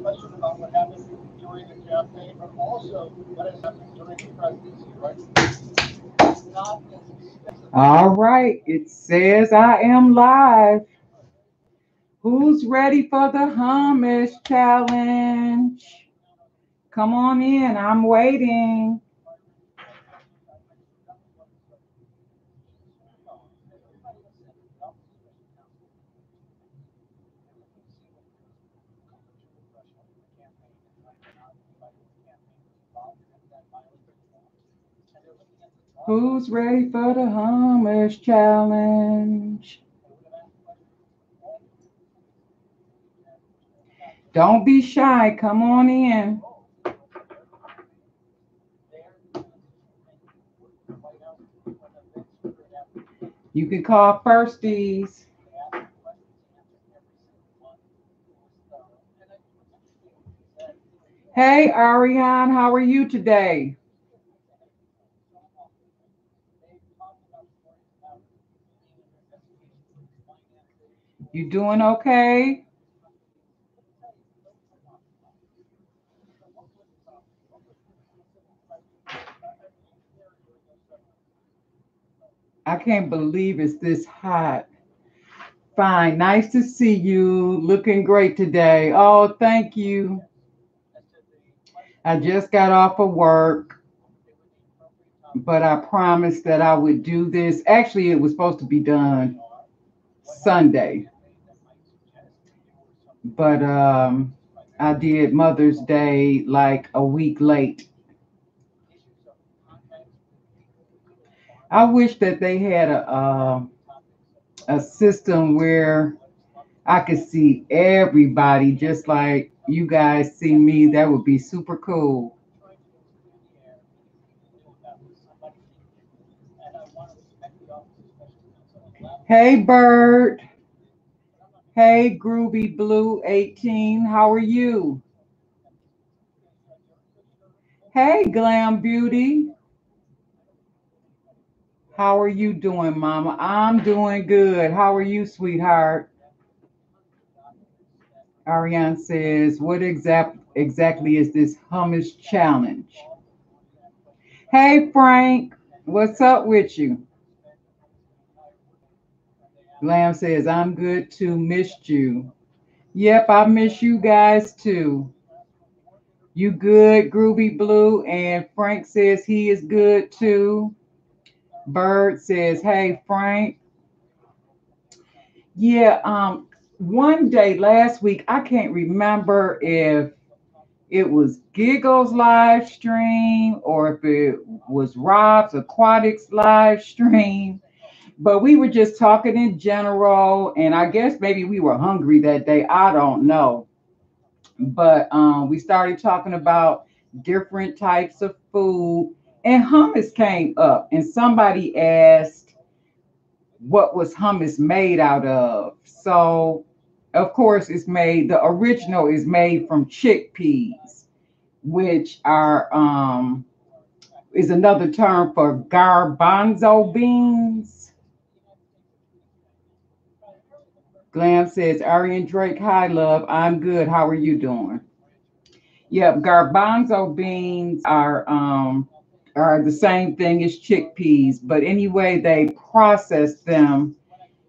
question about what happened during the campaign, but also what has happened during the presidency, right? Not as expensive. All right, it says I am live. Who's ready for the hummus challenge? Come on in, I'm waiting. Who's ready for the hummus challenge? Don't be shy, come on in. You can call firsties. Hey, Ariane, how are you today? You doing okay? I can't believe it's this hot. Fine, nice to see you. Looking great today. Oh, thank you. I just got off of work, but I promised that I would do this. Actually, it was supposed to be done Sunday, but I did Mother's Day like a week late. I wish that they had a system where I could see everybody just like you guys see me. That would be super cool. Hey, Bird. Hey, Groovy Blue 18. How are you? Hey, Glam Beauty. How are you doing, Mama? I'm doing good. How are you, sweetheart? Ariane says, what exactly is this hummus challenge? Hey, Frank. What's up with you? Glam says, I'm good too. Missed you. Yep, I miss you guys too. You good, Groovy Blue? And Frank says he is good too. Bird says, hey, Frank. Yeah, one day last week, I can't remember if it was Giggles live stream or if it was Rob's Aquatics live stream, but we were just talking in general, and I guess maybe we were hungry that day. I don't know. But we started talking about different types of food, and hummus came up, and somebody asked what was hummus made out of. So, of course, the original is made from chickpeas, which are is another term for garbanzo beans. Glam says, Arian Drake, hi love, I'm good. How are you doing? Yep, garbanzo beans are the same thing as chickpeas, but anyway, they process them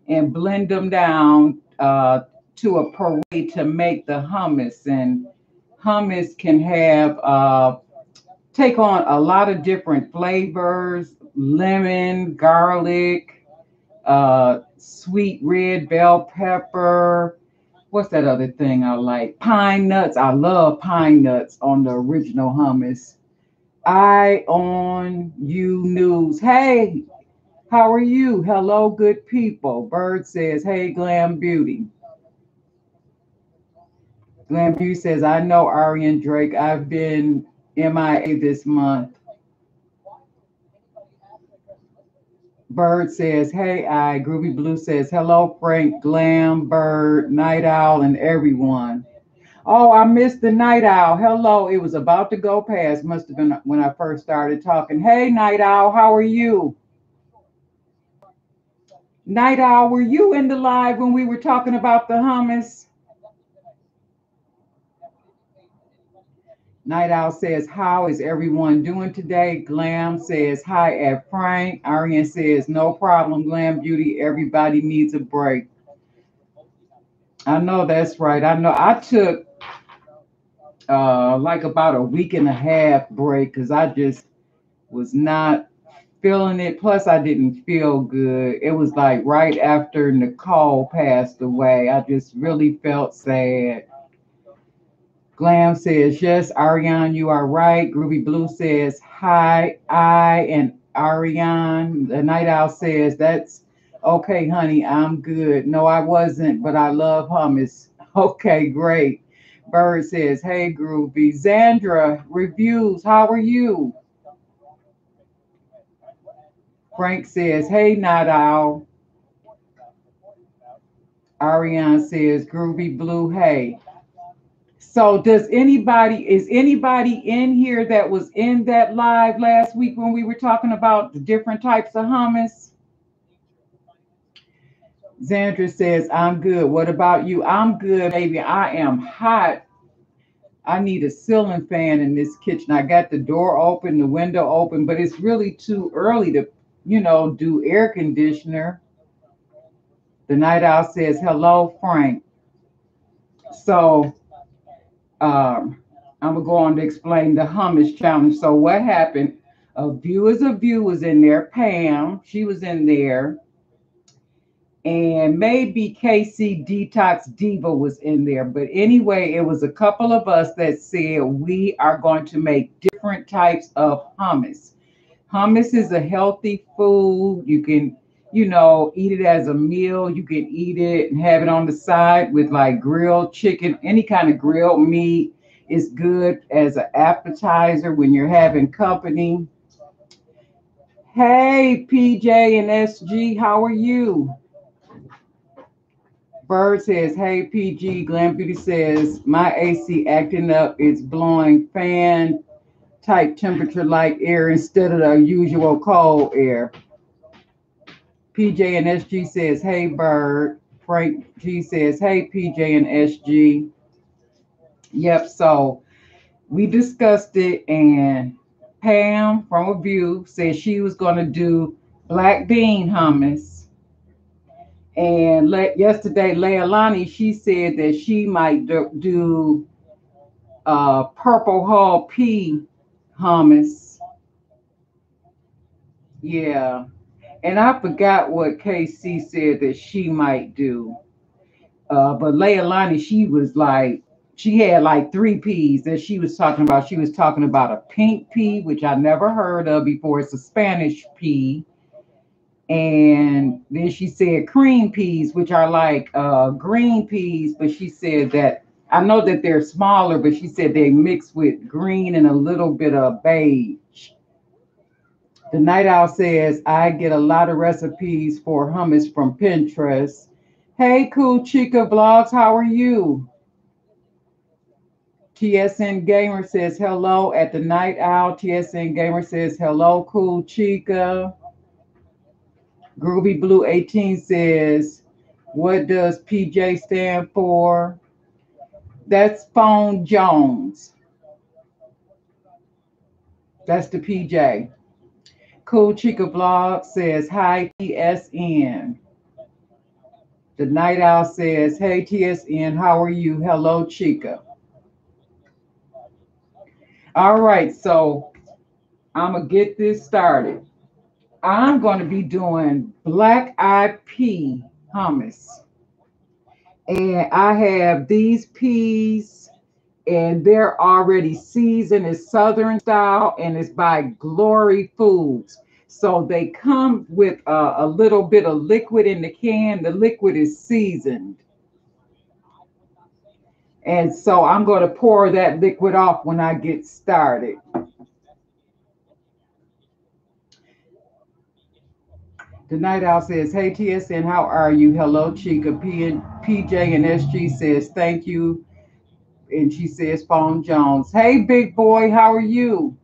and blend them down to a puree to make the hummus. And hummus can have take on a lot of different flavors: lemon, garlic, sweet red bell pepper. What's that other thing I like? Pine nuts. I love pine nuts on the original hummus. I on you news. Hey, how are you? Hello, good people. Bird says, hey, Glam Beauty. Glam Beauty says, I know Arian Drake. I've been MIA this month. Bird says, hey, Groovy Blue says, hello, Frank, Glam, Bird, Night Owl, and everyone. Oh, I missed the Night Owl. Hello. It was about to go past. Must have been when I first started talking. Hey, Night Owl, how are you? Night Owl, were you in the live when we were talking about the hummus? Night Owl says, how is everyone doing today? Glam says, hi at Frank. Ariane says, no problem, Glam Beauty. Everybody needs a break. I know that's right. I know I took like about a week and a half break because I just was not feeling it. Plus, I didn't feel good. It was like right after Nicole passed away. I just really felt sad. Glam says, yes, Ariane, you are right. Groovy Blue says, hi, I and Ariane. The Night Owl says, that's okay, honey, I'm good. No, I wasn't, but I love hummus. Okay, great. Bird says, hey, Groovy. Zandra reviews, how are you? Frank says, hey, Night Owl. Ariane says, Groovy Blue, hey. So is anybody in here that was in that live last week when we were talking about the different types of hummus? Zandra says, I'm good. What about you? I'm good, baby. I am hot. I need a ceiling fan in this kitchen. I got the door open, the window open, but it's really too early to, do air conditioner. The Night Owl says, hello, Frank. So I'm gonna go on to explain the hummus challenge. So what happened? A view was in there. Pam, she was in there, and maybe KC Detox Diva was in there. But anyway, it was a couple of us that said we are going to make different types of hummus. Hummus is a healthy food. You can, eat it as a meal. You can eat it and have it on the side with like grilled chicken, any kind of grilled meat. It's good as an appetizer when you're having company. Hey, PJ and SG, how are you? Bird says, hey, PG. Glam Beauty says, my AC acting up. It's blowing fan type temperature like air instead of the usual cold air. PJ and SG says, hey, Bird. Frank G says, hey, PJ and SG. Yep, so we discussed it, and Pam from A View said she was going to do black bean hummus. And yesterday, Leilani, she said that she might do purple hull pea hummus. Yeah. And I forgot what KC said that she might do. But Leilani, she had like three peas that she was talking about. She was talking about a pink pea, which I never heard of before. It's a Spanish pea. And then she said cream peas, which are like green peas, but she said that I know that they're smaller, but she said they mix with green and a little bit of beige. The Night Owl says, I get a lot of recipes for hummus from Pinterest. Hey, Cool Chica Vlogs, how are you? TSN Gamer says hello at the Night Owl. TSN Gamer says hello, Cool Chica. Groovy Blue 18 says, what does PJ stand for? That's Phone Jones. That's the PJ. Cool Chica Vlog says, hi, TSN. The Night Owl says, hey, TSN, how are you? Hello, Chica. All right, so I'm going to get this started. I'm going to be doing black eyed pea hummus. And I have these peas, and they're already seasoned. It's Southern style, and it's by Glory Foods. So they come with a little bit of liquid in the can. The liquid is seasoned. And so I'm going to pour that liquid off when I get started. The Night Owl says, hey, TSN, how are you? Hello, Chica. PJ and SG says, thank you. And she says, Phone Jones. Hey, big boy, how are you?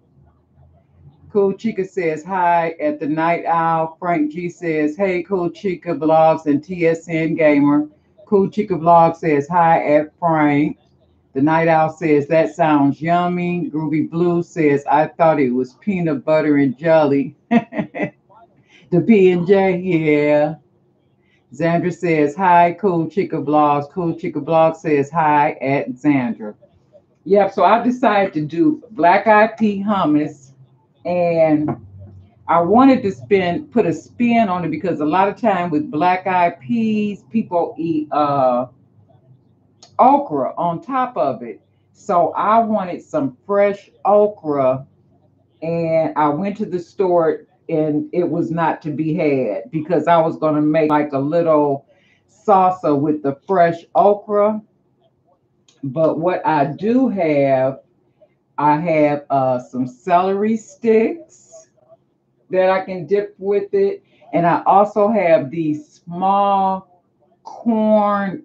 Cool Chica says, hi at the Night Owl. Frank G says, hey, Cool Chica Vlogs and TSN Gamer. Cool Chica Vlog says, hi at Frank. The Night Owl says, that sounds yummy. Groovy Blue says, I thought it was peanut butter and jelly. The P&J, yeah. Xandra says, hi, Cool Chica Blogs. Cool Chica Blog says, hi, at Xandra. Yep, so I decided to do black eyed pea hummus, and I wanted to put a spin on it because a lot of time with black eyed peas, people eat okra on top of it. So I wanted some fresh okra, and I went to the store and it was not to be had because I was going to make like a little salsa with the fresh okra. But what I do have, I have some celery sticks that I can dip with it. And I also have these small corn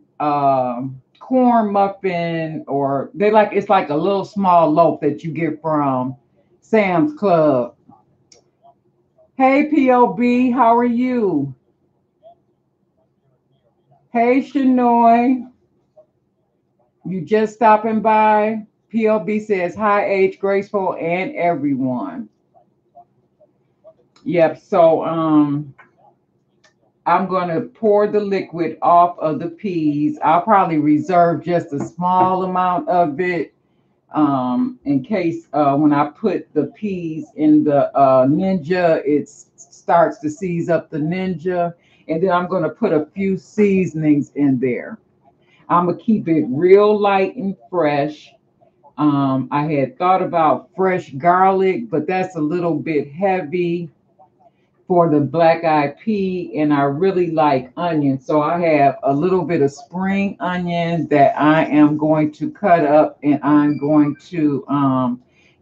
muffin, or they like, it's like a little small loaf that you get from Sam's Club. Hey POB, how are you? Hey Shanoy, you just stopping by? POB says hi, Age Graceful and everyone. Yep. So I'm going to pour the liquid off of the peas. I'll probably reserve just a small amount of it in case when I put the peas in the Ninja, it starts to seize up the Ninja. And then I'm going to put a few seasonings in there. I'm going to keep it real light and fresh. I had thought about fresh garlic, but that's a little bit heavy for the black eyed pea, and I really like onions. So I have a little bit of spring onion that I am going to cut up, and I'm going to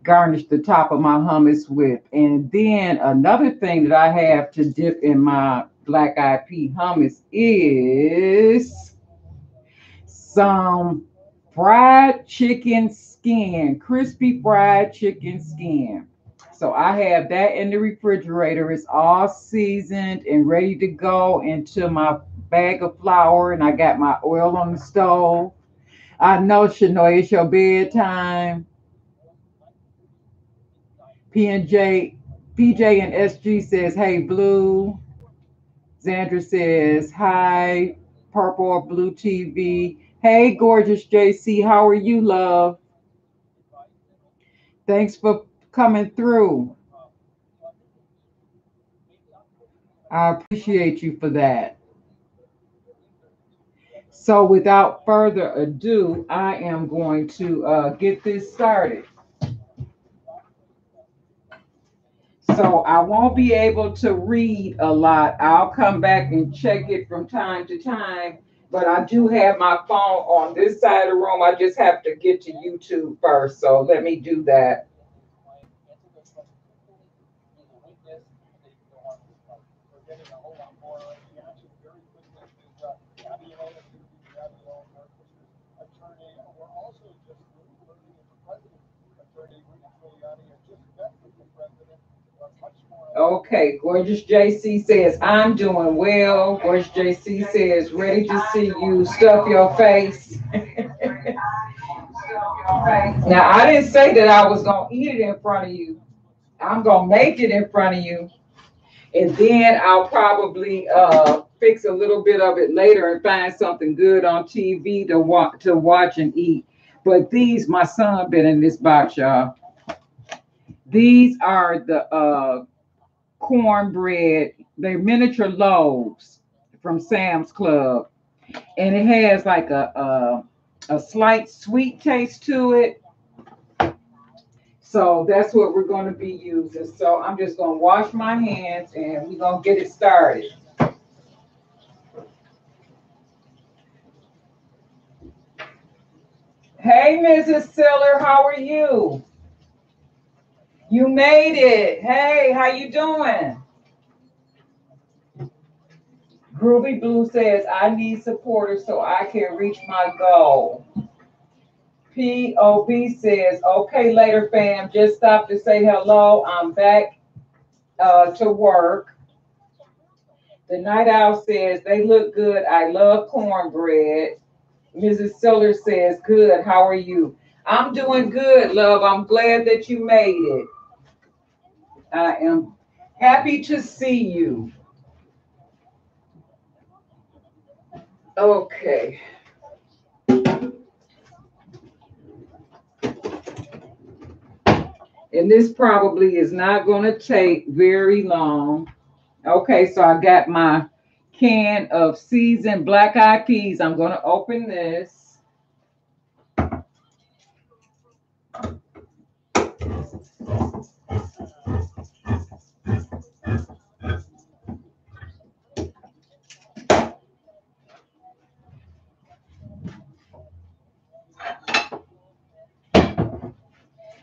garnish the top of my hummus with. And then another thing that I have to dip in my black eyed pea hummus is some fried chicken skin, crispy fried chicken skin. So I have that in the refrigerator. It's all seasoned and ready to go into my bag of flour, and I got my oil on the stove. I know, Shanoy, it's your bedtime. P&J, PJ and SG says, hey, Blue. Xandra says, hi, Purple or Blue TV. Hey, gorgeous JC, how are you, love? Thanks for coming through. I appreciate you for that. So, without further ado, I am going to get this started. So, I won't be able to read a lot. I'll come back and check it from time to time. But I do have my phone on this side of the room. I just have to get to YouTube first. So, let me do that. Okay, Gorgeous JC says, I'm doing well. Gorgeous JC says, ready to see you stuff your face. Now, I didn't say that I was going to eat it in front of you. I'm going to make it in front of you. And then I'll probably fix a little bit of it later and find something good on TV to watch and eat. But these, my son been in this box, y'all. These are the cornbread. They're miniature loaves from Sam's Club, and it has like a slight sweet taste to it. So that's what we're going to be using. So I'm just going to wash my hands and we're going to get it started. Hey, Mrs. Siller, how are you? You made it. Hey, how you doing? Groovy Blue says, I need supporters so I can reach my goal. POB says, okay, later, fam. Just stop to say hello. I'm back to work. The Night Owl says, they look good. I love cornbread. Mrs. Seller says, good. How are you? I'm doing good, love. I'm glad that you made it. I am happy to see you. Okay. And this probably is not going to take very long. Okay, so I got my can of seasoned black eyed peas. I'm going to open this.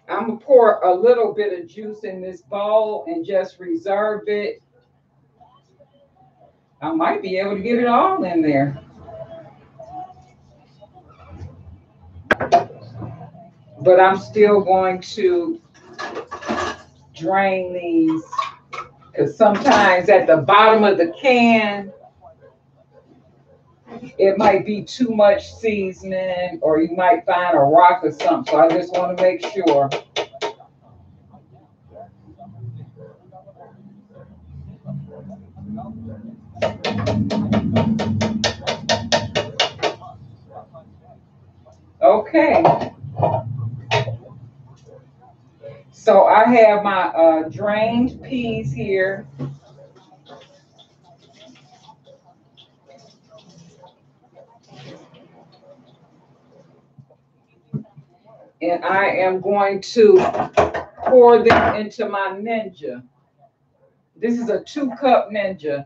I'm going to pour a little bit of juice in this bowl and just reserve it. I might be able to get it all in there. But I'm still going to drain these because sometimes at the bottom of the can, it might be too much seasoning or you might find a rock or something. So I just want to make sure. Okay. So I have my drained peas here. And I am going to pour them into my Ninja. This is a 2-cup Ninja.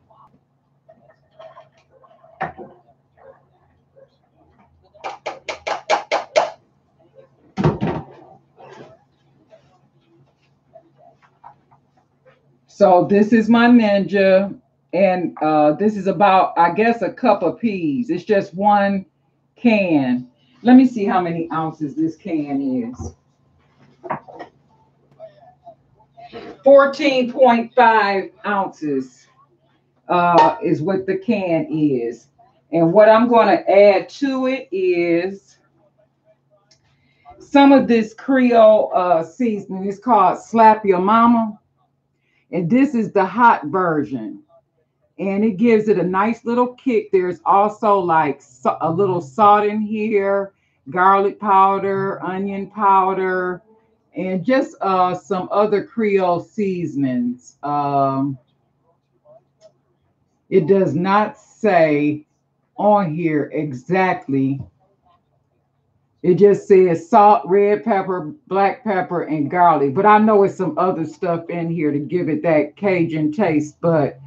So this is my Ninja. And this is about, I guess, a cup of peas. It's just one can. Let me see how many ounces this can is. 14.5 ounces is what the can is. And what I'm going to add to it is some of this Creole seasoning. It's called Slap Your Mama. And this is the hot version. And it gives it a nice little kick. There's also like a little salt in here, garlic powder, onion powder, and just some other Creole seasonings. It does not say on here exactly. It just says salt, red pepper, black pepper, and garlic. But I know it's some other stuff in here to give it that Cajun taste. But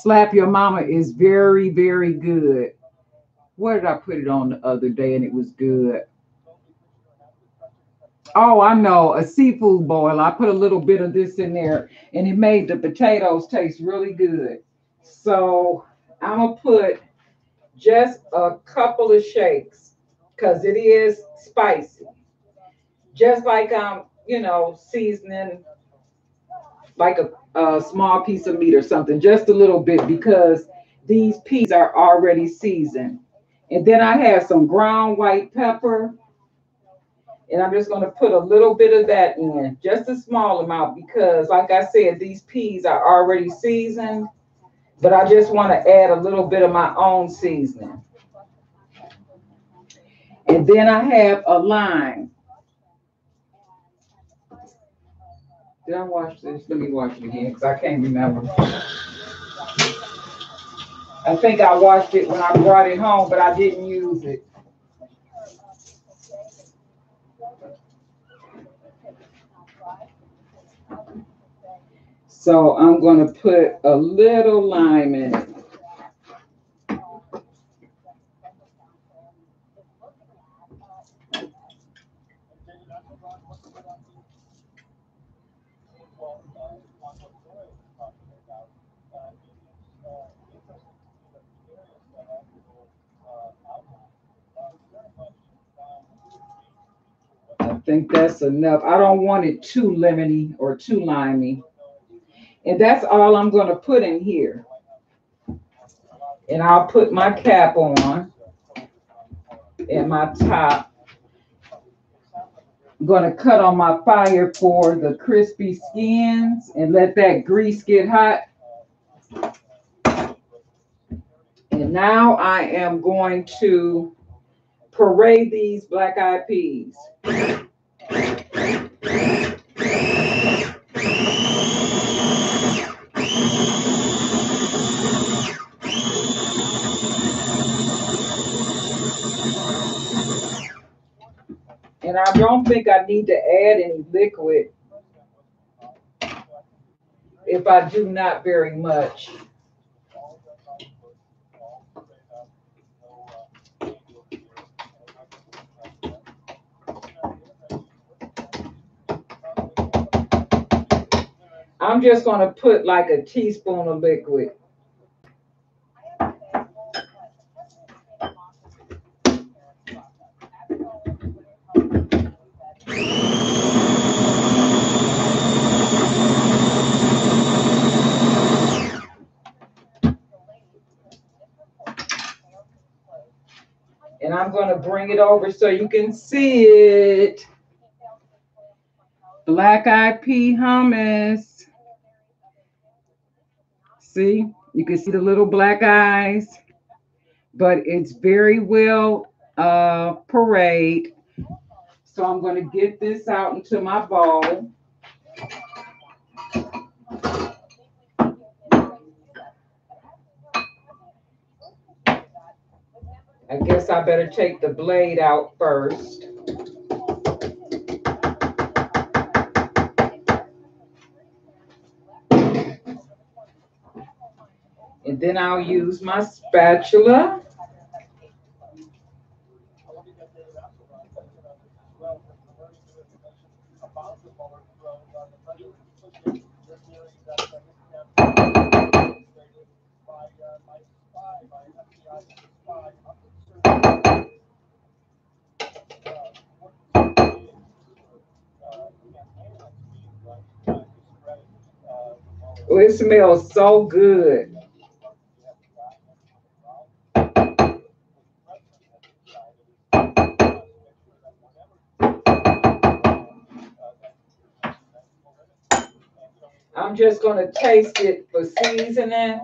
Slap Your Mama is very, very good. What did I put it on the other day and it was good? Oh, I know, a seafood boil. I put a little bit of this in there and it made the potatoes taste really good. So I'm going to put just a couple of shakes because it is spicy. Just like I'm, seasoning like a small piece of meat or something, just a little bit because these peas are already seasoned. And then I have some ground white pepper. And I'm just going to put a little bit of that in, just a small amount, because like I said, these peas are already seasoned, but I just want to add a little bit of my own seasoning. And then I have a lime. Did I wash this? Let me wash it again because I can't remember. I think I washed it when I brought it home, but I didn't use it. So I'm going to put a little lime in it. I think that's enough. I don't want it too lemony or too limey. And that's all I'm going to put in here. And I'll put my cap on. and my top. I'm going to cut on my fire for the crispy skins and let that grease get hot. And now I am going to puree these black-eyed peas. And I don't think I need to add any liquid. If I do, not very much. I'm just going to put like a teaspoon of liquid. And I'm going to bring it over so you can see it. Black-eyed pea hummus. See, you can see the little black eyes, but it's very well pureed. So I'm going to get this out into my bowl. I guess I better take the blade out first. And then I'll use my spatula. Oh, it smells so good. I'm just going to taste it for seasoning.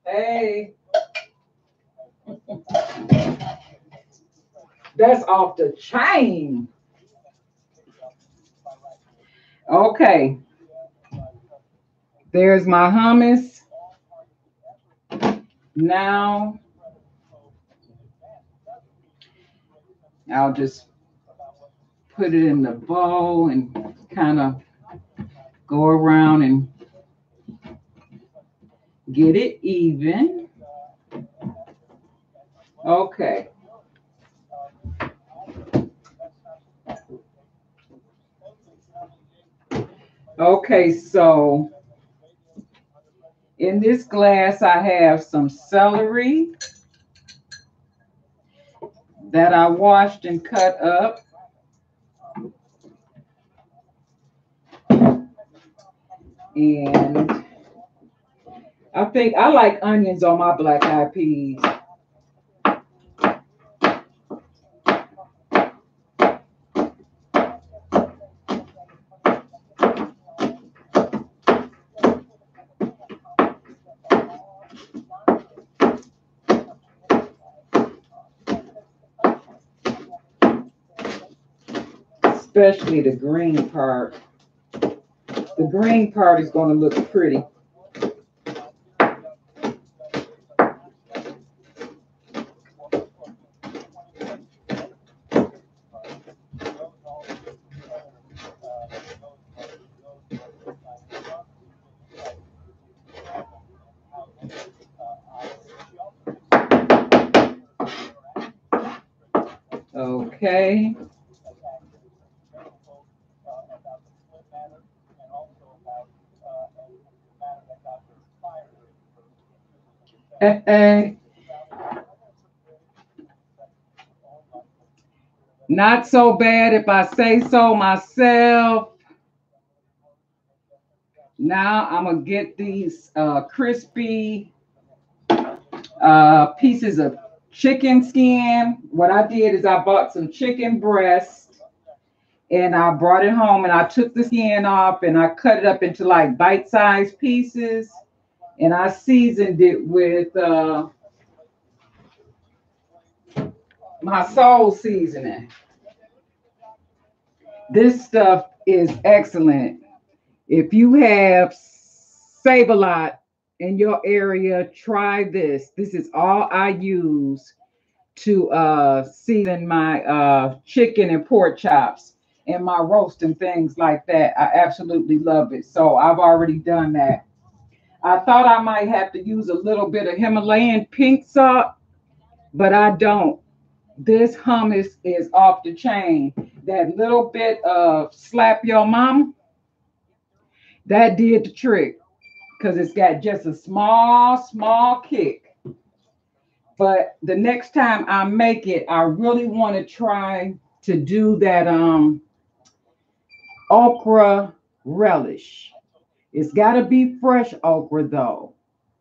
Hey. That's off the chain. Okay. There's my hummus. Now, I'll just put it in the bowl and kind of go around and get it even. Okay. Okay, so in this glass, I have some celery that I washed and cut up. And I think I like onions on my black-eyed peas. Especially the green part. The green part is going to look pretty. Okay. Not so bad if I say so myself. Now I'm gonna get these crispy pieces of chicken skin. What I did is I bought some chicken breast and I brought it home and I took the skin off and I cut it up into like bite-sized pieces and I seasoned it with my soul seasoning. This stuff is excellent. If you have Save-A-Lot in your area, try this. This is all I use to season my chicken and pork chops and my roast and things like that. I absolutely love it. So I've already done that. I thought I might have to use a little bit of Himalayan pink salt, but I don't. This hummus is off the chain. That little bit of slap your mama, that did the trick because it's got just a small kick. But the next time I make it, I really want to try to do that okra relish. It's got to be fresh okra though,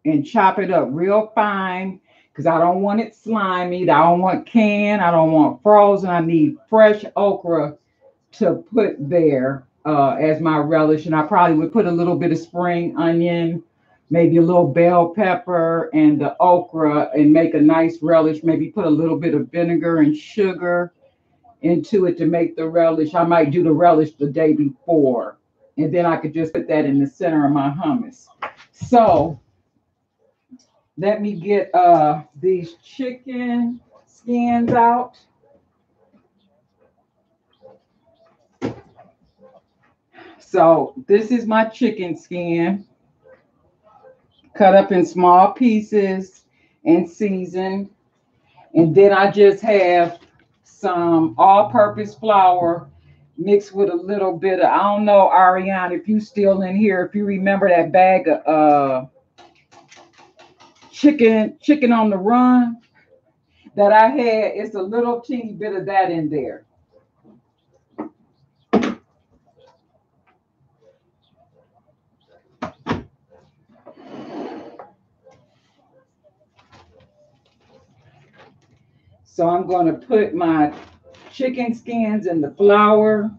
and chop it up real fine because I don't want it slimy. I don't want canned. I don't want frozen. I need fresh okra to put there as my relish. And I probably would put a little bit of spring onion, maybe a little bell pepper and the okra and make a nice relish. Maybe put a little bit of vinegar and sugar into it to make the relish. I might do the relish the day before. And then I could just put that in the center of my hummus. So let me get these chicken skins out. So this is my chicken skin, cut up in small pieces and seasoned. And then I just have some all-purpose flour mixed with a little bit of, I don't know, Ariane, if you still in here, if you remember that bag of chicken on the run that I had, it's a little teeny bit of that in there. So I'm going to put my chicken skins in the flour.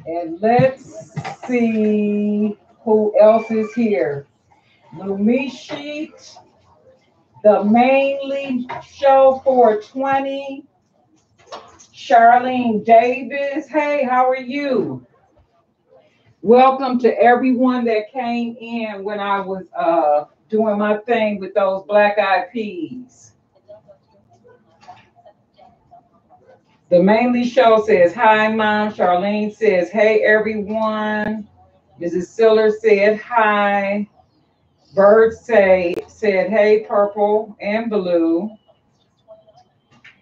And let's see who else is here. Lumishit, the Mainly Show 420, Charlene Davis. Hey, how are you? Welcome to everyone that came in when I was doing my thing with those black eyed peas. The Mainly Show says, hi, Mom. Charlene says, hey, everyone. Mrs. Siller said, hi. Bird said, hey, purple and blue.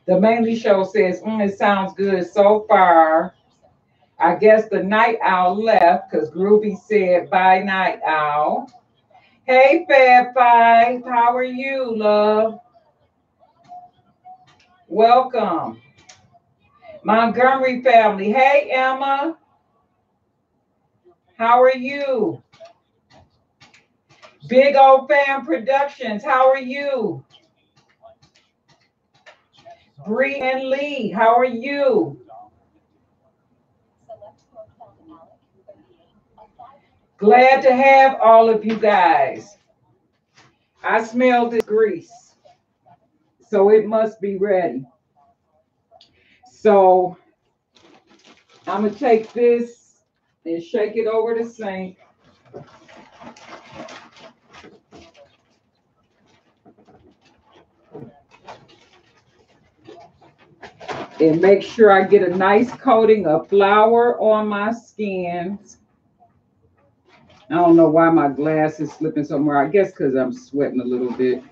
The Mainly Show says, it sounds good so far. I guess the night owl left because Groovy said, bye, night owl. Hey, Fab Five, how are you, love? Welcome. Montgomery family, hey, Emma. How are you? Big Old Fam Productions, how are you? Bree and Lee, how are you? Glad to have all of you guys. I smell this grease, so it must be ready. So I'm going to take this and shake it over the sink. And make sure I get a nice coating of flour on my skins. I don't know why my glass is slipping somewhere. I guess because I'm sweating a little bit.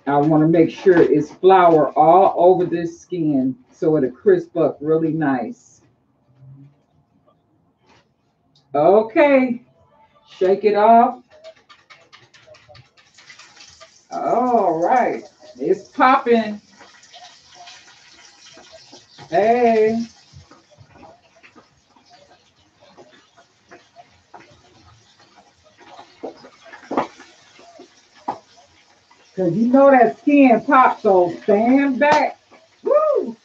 I I want to make sure it's flour all over this skin so it'll crisp up really nice. Okay, shake it off. All right, it's popping. Hey. Because you know that skin pops, so stand back. Woo!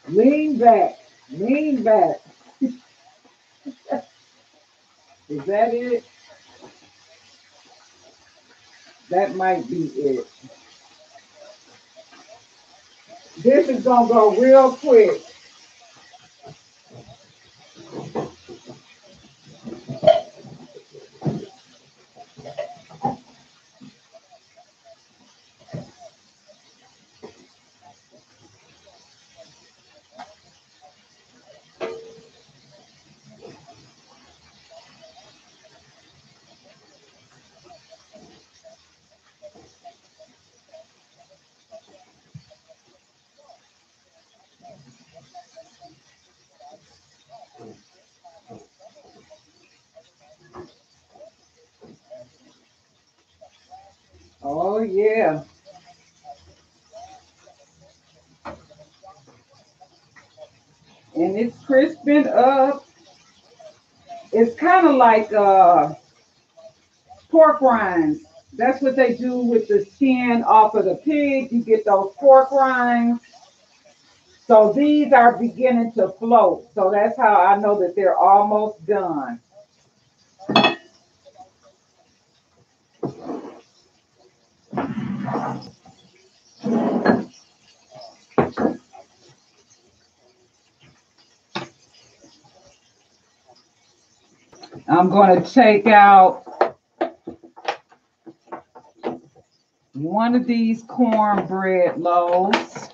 Lean back. Lean back. Is that it? That might be it. This is going to go real quick. Oh, yeah. And it's crisping up. It's kind of like pork rinds. That's what they do with the skin off of the pig. You get those pork rinds. So these are beginning to float. So that's how I know that they're almost done. I'm going to take out one of these cornbread loaves.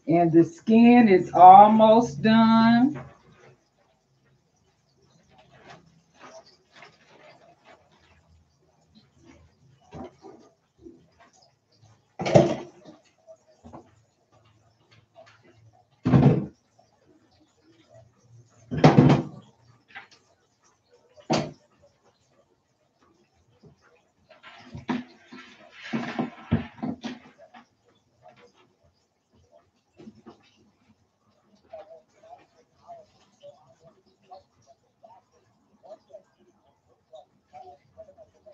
And the skin is almost done.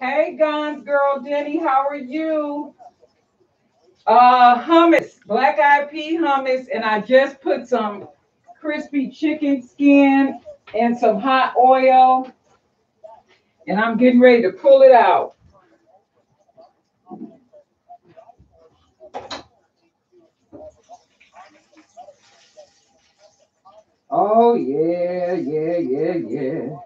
Hey, Guns Girl Denny, how are you? Hummus, black eyed pea hummus, and I just put some crispy chicken skin and some hot oil, and I'm getting ready to pull it out. Oh, yeah, yeah, yeah, yeah.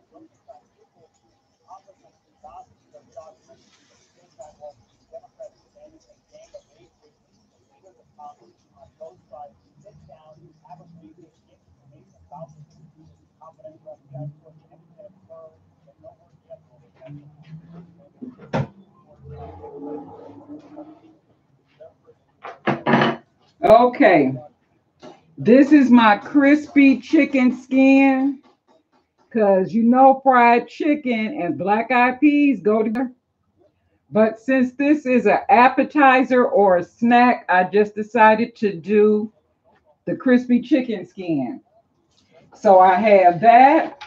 Okay, this is my crispy chicken skin because you know fried chicken and black eyed peas go together. But since this is an appetizer or a snack, I just decided to do the crispy chicken skin. So I have that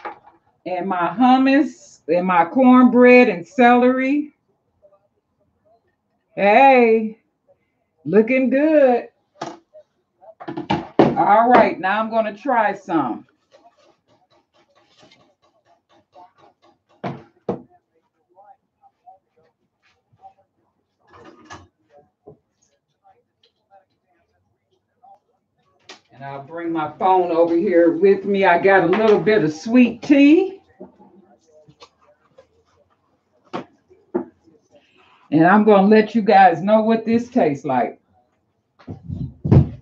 and my hummus and my cornbread and celery. Hey, looking good. All right, now I'm going to try some. And I'll bring my phone over here with me. I got a little bit of sweet tea. And I'm going to let you guys know what this tastes like.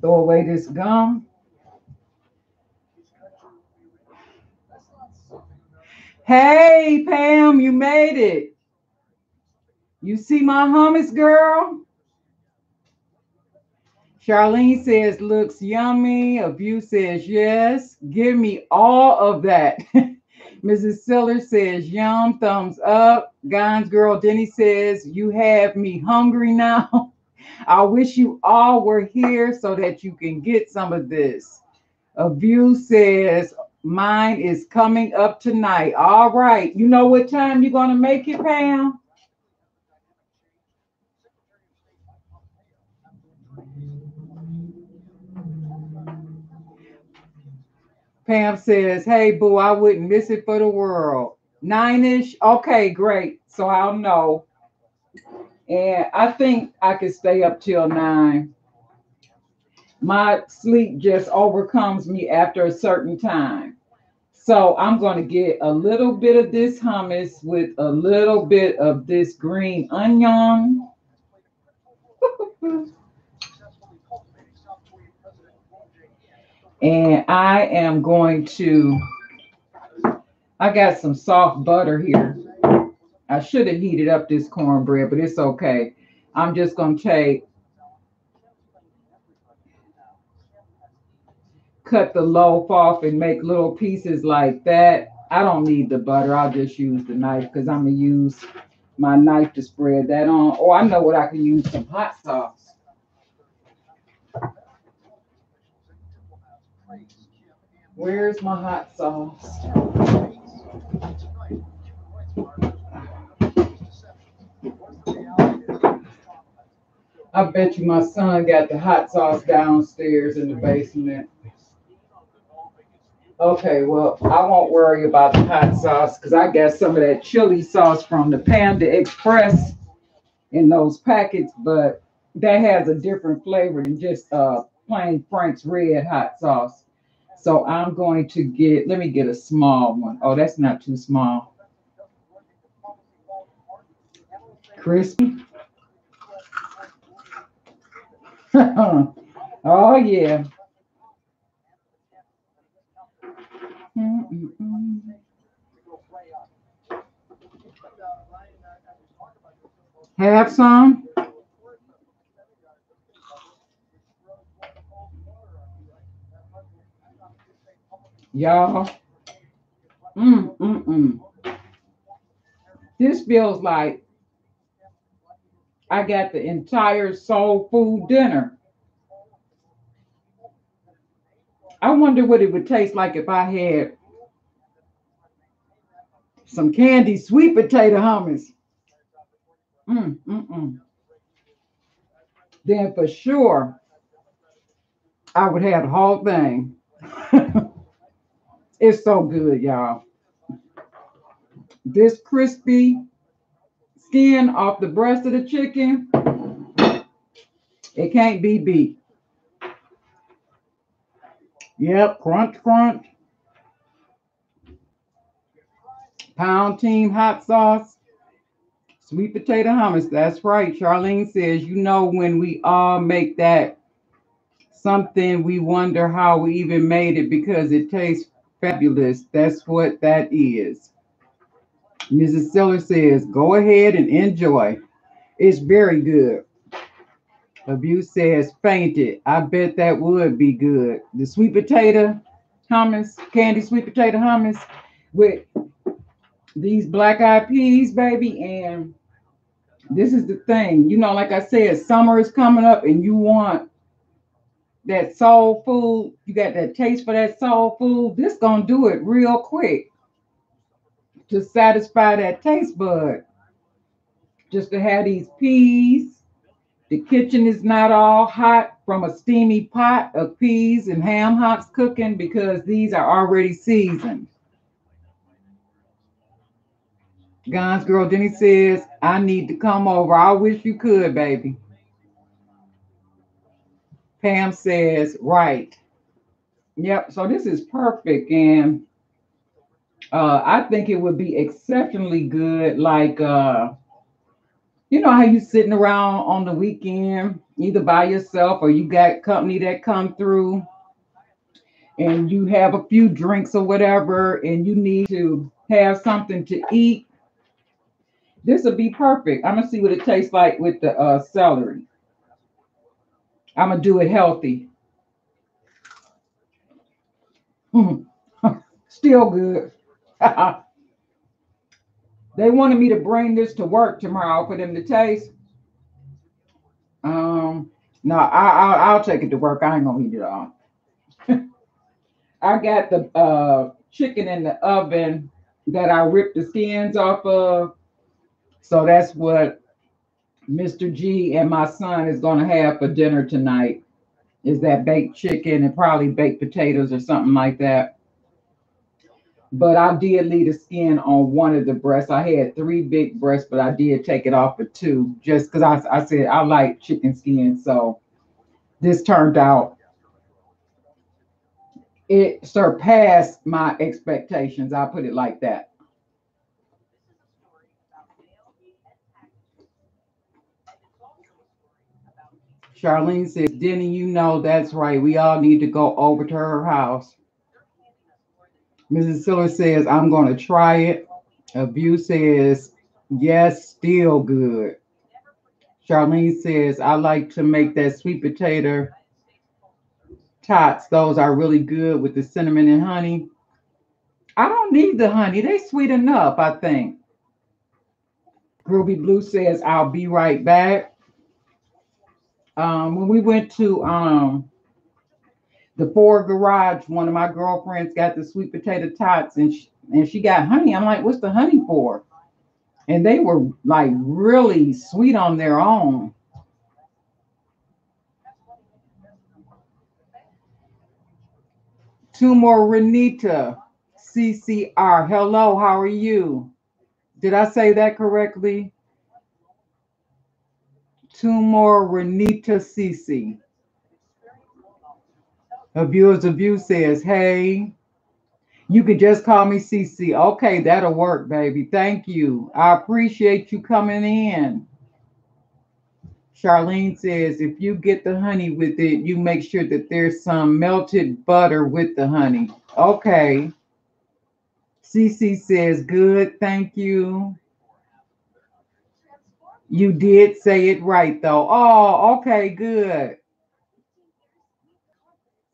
Throw away this gum. Hey, Pam, you made it. You see my hummus, girl? Charlene says, looks yummy. A view says, yes. Give me all of that. Mrs. Siller says, yum, thumbs up. Gons girl Denny says, you have me hungry now. I wish you all were here so that you can get some of this. A view says, mine is coming up tonight. All right. You know what time you're going to make it, Pam? Pam says, hey, boo, I wouldn't miss it for the world. 9-ish? Okay, great. So I'll know. And I think I could stay up till 9. My sleep just overcomes me after a certain time. So I'm going to get a little bit of this hummus with a little bit of this green onion. And I am going to, I got some soft butter here. I should have heated up this cornbread, but it's okay. I'm just going to cut the loaf off and make little pieces like that. I don't need the butter. I'll just use the knife because I'm going to use my knife to spread that on. Oh, I know what I can use, some hot sauce. Where's my hot sauce? I bet you my son got the hot sauce downstairs in the basement. Okay, well, I won't worry about the hot sauce because I got some of that chili sauce from the Panda Express in those packets, but that has a different flavor than just plain Frank's red hot sauce. So I'm going to get, let me get a small one. Oh, that's not too small. Crispy. Oh, yeah. Mm-mm-mm. Have some. Y'all. Mm-mm-mm. This feels like I got the entire soul food dinner. I wonder what it would taste like if I had some candy sweet potato hummus. Mm-mm-mm. Then for sure, I would have the whole thing. It's so good, y'all. This crispy skin off the breast of the chicken, it can't be beat. Yep, crunch, crunch. Pound team hot sauce, sweet potato hummus. That's right. Charlene says, you know, when we all make that something, we wonder how we even made it because it tastes fabulous. That's what that is. Mrs. Seller says, go ahead and enjoy. It's very good. Abuse says, fainted. I bet that would be good. The sweet potato hummus, candy sweet potato hummus with these black eyed peas, baby. And this is the thing, you know, like I said, summer is coming up and you want that soul food. You got that taste for that soul food. This gonna do it real quick to satisfy that taste bud. Just to have these peas. The kitchen is not all hot from a steamy pot of peas and ham hocks cooking because these are already seasoned. God's girl Denny says, I need to come over. I wish you could, baby. Pam says, right. Yep. So this is perfect. And I think it would be exceptionally good, like You know how you sitting around on the weekend, either by yourself or you got company that come through and you have a few drinks or whatever and you need to have something to eat. This will be perfect. I'm gonna see what it tastes like with the celery. I'm gonna do it healthy. Mm. Still good. They wanted me to bring this to work tomorrow for them to taste. Um, no, I'll take it to work. I ain't gonna eat it all. I got the chicken in the oven that I ripped the skins off of. So that's what Mr. G and my son is gonna have for dinner tonight. Is that baked chicken and probably baked potatoes or something like that. But I did leave the skin on one of the breasts. I had three big breasts, but I did take it off for two just because I said I like chicken skin. So this turned out, it surpassed my expectations. I'll put it like that. Charlene says, Denny, you know that's right. We all need to go over to her house. Mrs. Siller says, I'm going to try it. View says, yes, still good. Charlene says, I like to make that sweet potato tots. Those are really good with the cinnamon and honey. I don't need the honey. They sweet enough, I think. Ruby Blue says, I'll be right back. When we went to the Ford garage, one of my girlfriends got the sweet potato tots and she got honey. I'm like, what's the honey for? And they were like really sweet on their own. Two more Renita CCR. Hello, how are you? Did I say that correctly? Two more Renita CC. A viewer's view says, hey, you can just call me CC. Okay, that'll work, baby. Thank you. I appreciate you coming in. Charlene says, if you get the honey with it, you make sure that there's some melted butter with the honey. Okay. CC says, good, thank you. You did say it right, though. Oh, okay, good.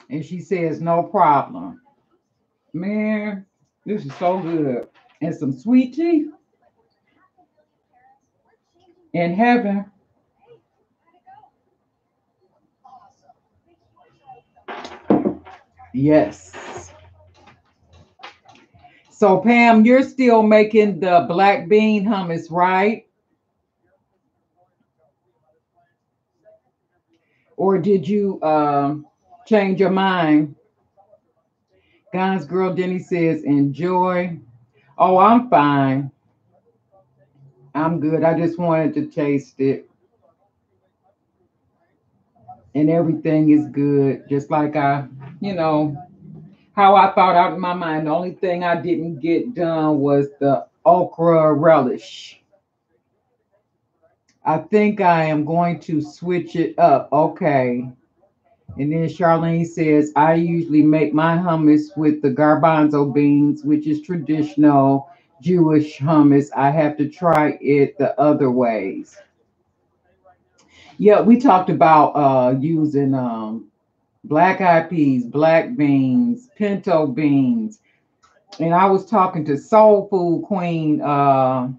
And she says, no problem. Man, this is so good. And some sweet tea in heaven. Yes. So, Pam, you're still making the black bean hummus, right? Or did you change your mind? God's girl Denny says, enjoy. Oh, I'm fine. I'm good. I just wanted to taste it. And everything is good. Just like you know, how I thought out in my mind. The only thing I didn't get done was the okra relish. I think I am going to switch it up. Okay. And then Charlene says, I usually make my hummus with the garbanzo beans, which is traditional Jewish hummus. I have to try it the other ways. Yeah, we talked about using black eyed peas, black beans, pinto beans. And I was talking to Soul Food Queen, well,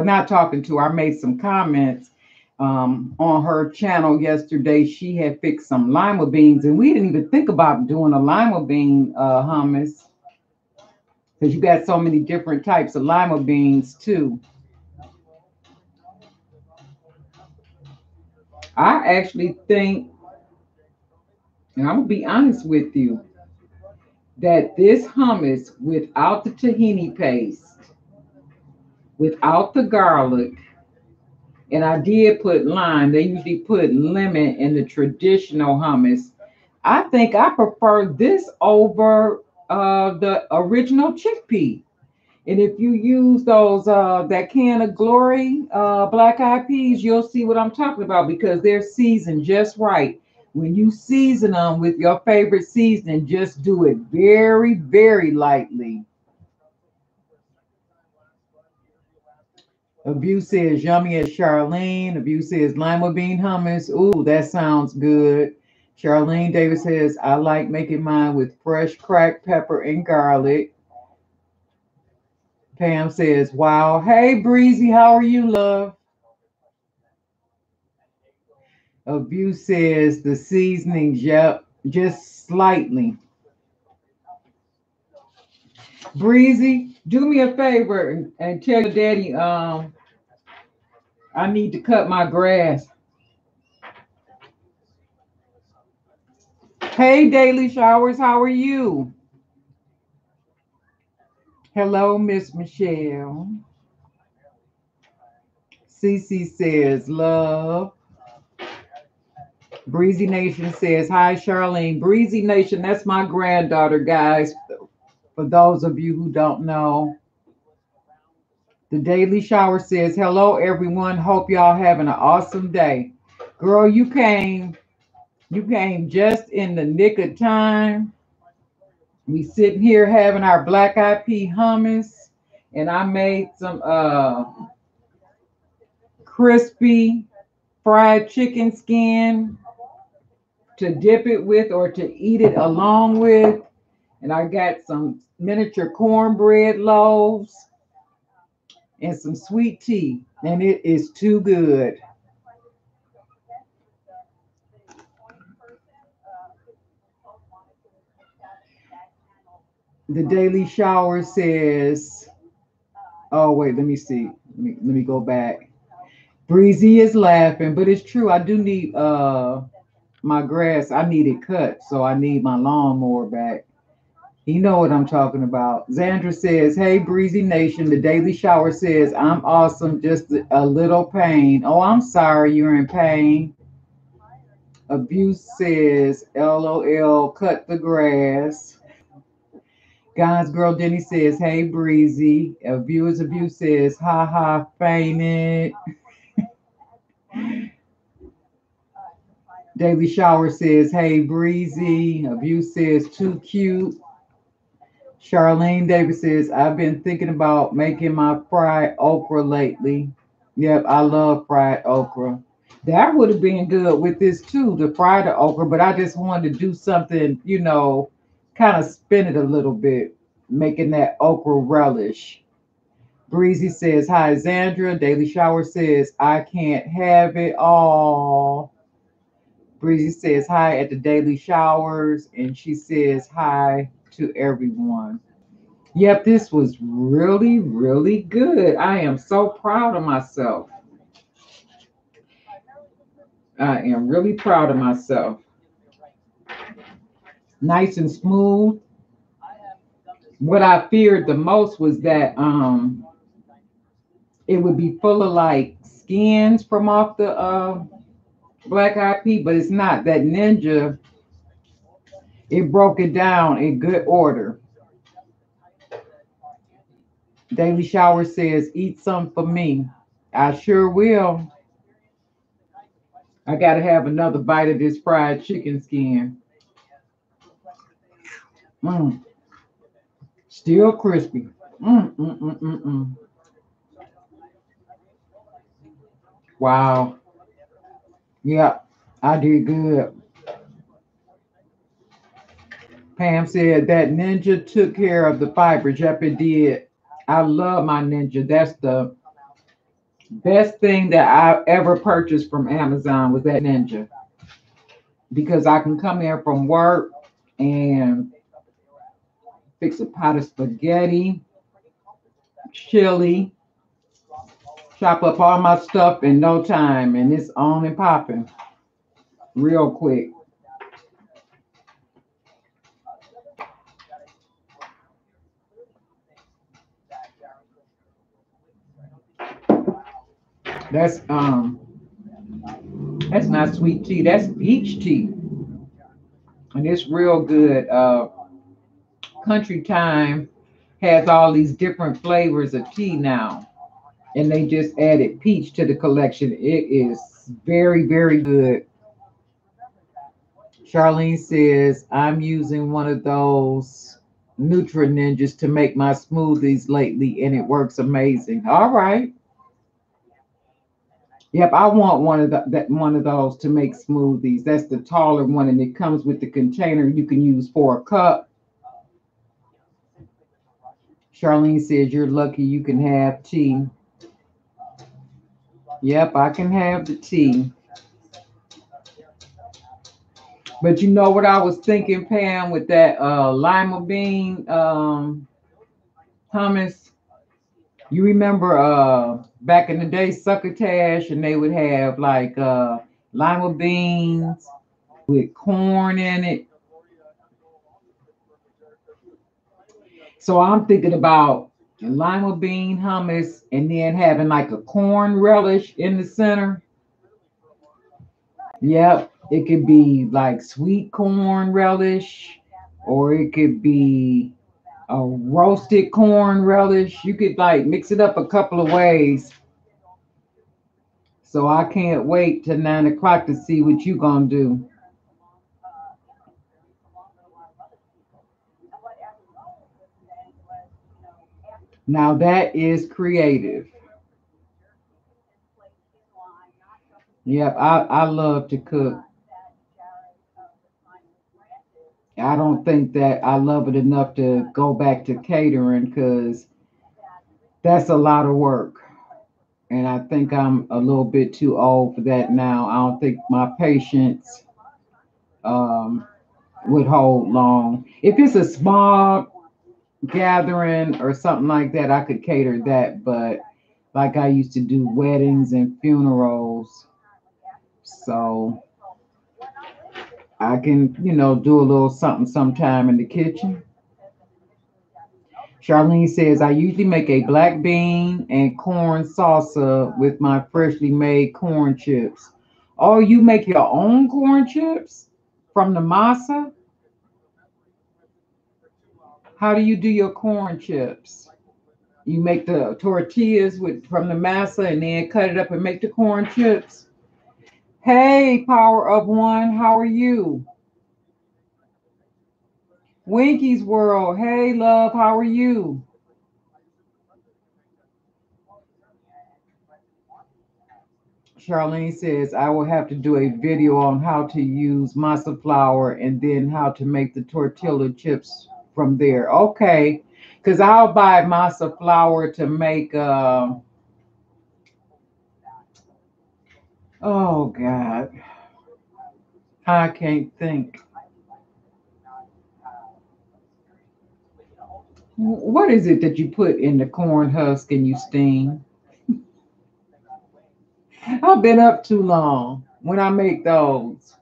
not talking to her, I made some comments on her channel yesterday. She had fixed some lima beans, and we didn't even think about doing a lima bean hummus because you got so many different types of lima beans too. I actually think, and I'm gonna be honest with you, that this hummus without the tahini paste, without the garlic, and I did put lime. They usually put lemon in the traditional hummus. I think I prefer this over the original chickpea. And if you use those that can of glory black eyed peas, you'll see what I'm talking about because they're seasoned just right. When you season them with your favorite seasoning, just do it very, very lightly. Abuse says yummy as Charlene. Abuse says lima bean hummus. Ooh, that sounds good. Charlene Davis says I like making mine with fresh cracked pepper and garlic. Pam says, wow. Hey, Breezy, how are you, love? Abuse says the seasonings, yep, just slightly. Breezy, do me a favor and tell your daddy I need to cut my grass. Hey, Daily Showers, how are you? Hello, Miss Michelle. Cece says, love. Breezy Nation says, hi, Charlene. Breezy Nation, that's my granddaughter, guys. For those of you who don't know, the Daily Shower says, hello, everyone. Hope y'all having an awesome day. Girl, you came just in the nick of time. We sitting here having our black eyed pea hummus, and I made some crispy fried chicken skin to dip it with or to eat it along with. And I got some miniature cornbread loaves and some sweet tea. And it is too good. The Daily Shower says, oh, wait, let me see. Let me go back. Breezy is laughing, but it's true. I do need my grass. I need it cut, so I need my lawnmower back. You know what I'm talking about. Zandra says, hey, Breezy Nation. The Daily Shower says, I'm awesome, just a little pain. Oh, I'm sorry you're in pain. Abuse says, LOL, cut the grass. God's Girl Denny says, hey, Breezy. Abuse says, ha ha, fainted. Daily Shower says, hey, Breezy. Abuse says, too cute. Charlene Davis says, I've been thinking about making my fried okra lately. Yep, I love fried okra. That would have been good with this too, the fried okra, but I just wanted to do something, kind of spin it a little bit, making that okra relish. Breezy says, hi, Zandra. Daily Shower says, I can't have it all. Breezy says, hi at the Daily Showers, and she says, hi to everyone. Yep, this was really, really good. I am so proud of myself. I am really proud of myself. Nice and smooth. What I feared the most was that it would be full of like skins from off the black eyed pea, but it's not. That ninja, it broke it down in good order. Daily Shower says, eat some for me. I sure will. I gotta have another bite of this fried chicken skin. Mm, still crispy. Mm. Wow. Yeah, I did good. Pam said that Ninja took care of the fibers. Yep, it did. I love my Ninja. That's the best thing that I ever purchased from Amazon was that Ninja because I can come in from work and fix a pot of spaghetti, chili, chop up all my stuff in no time, and it's on and popping real quick. That's that's not sweet tea. That's peach tea, and it's real good. Country Time. has all these different flavors of tea now, and they just added peach to the collection. It is very, very good. Charlene says, I'm using one of those Nutri Ninjas to make my smoothies lately, and it works amazing. All right. Yep, I want one of those to make smoothies. That's the taller one, and it comes with the container you can use for a cup. Charlene says you're lucky you can have tea. Yep, I can have the tea. But you know what I was thinking, Pam, with that lima bean hummus? You remember back in the day, succotash, and they would have like lima beans with corn in it. So I'm thinking about lima bean hummus and then having like a corn relish in the center. Yep, it could be like sweet corn relish, or it could be a roasted corn relish. You could like mix it up a couple of ways. So I can't wait till 9 o'clock to see what you gonna do. Now that is creative. Yep, I love to cook. I don't think that I love it enough to go back to catering because that's a lot of work. And I think I'm a little bit too old for that now. I don't think my patience um, would hold long. If it's a small gathering or something like that, I could cater that. But like I used to do weddings and funerals, so I can, do a little something sometime in the kitchen. Charlene says, I usually make a black bean and corn salsa with my freshly made corn chips. Oh, you make your own corn chips from the masa? How do you do your corn chips? You make the tortillas from the masa and then cut it up and make the corn chips. Hey, Power of One, how are you? Winky's World, hey, love, how are you? Charlene says, I will have to do a video on how to use masa flour and then how to make the tortilla chips from there. Okay, because I'll buy masa flour to make, oh God, I can't think. What is it that you put in the corn husk and you steam? I've been up too long when I make those.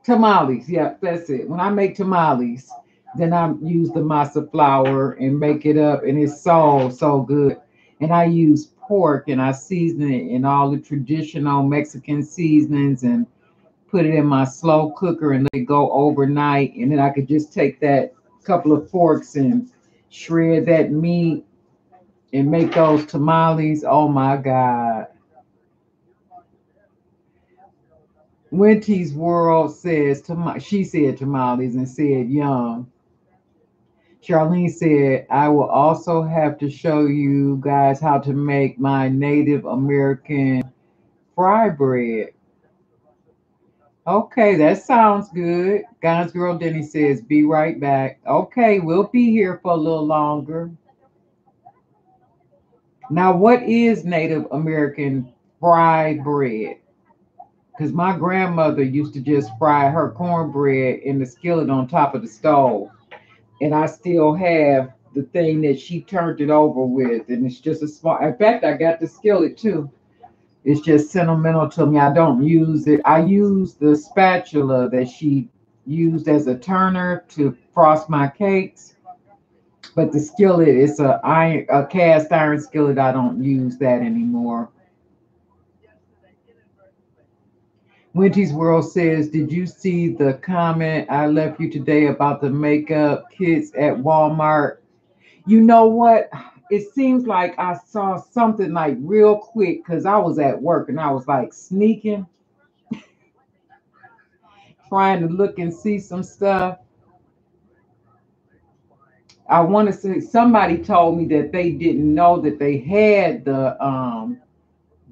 Tamales, yeah, that's it. When I make tamales, then I use the masa flour and make it up, and it's so good. And I use pork and I season it in all the traditional Mexican seasonings and put it in my slow cooker and let it go overnight. And then I could just take that couple of forks and shred that meat and make those tamales. Oh my God. Winty's World says, she said tamales and said yum. Charlene said, I will also have to show you guys how to make my Native American fry bread. Okay, that sounds good. Guys Girl Denny says, be right back. Okay, we'll be here for a little longer. Now, what is Native American fried bread? Because my grandmother used to just fry her cornbread in the skillet on top of the stove. And I still have the thing that she turned it over with. And it's just a small, in fact, I got the skillet too. It's just sentimental to me. I don't use it. I use the spatula that she used as a turner to frost my cakes. But the skillet is a cast iron skillet. I don't use that anymore. Winty's World says, did you see the comment I left you today about the makeup kits at Walmart? You know what? It seems like I saw something like real quick because I was at work and I was like sneaking, trying to look and see some stuff. I want to say somebody told me that they didn't know that they had the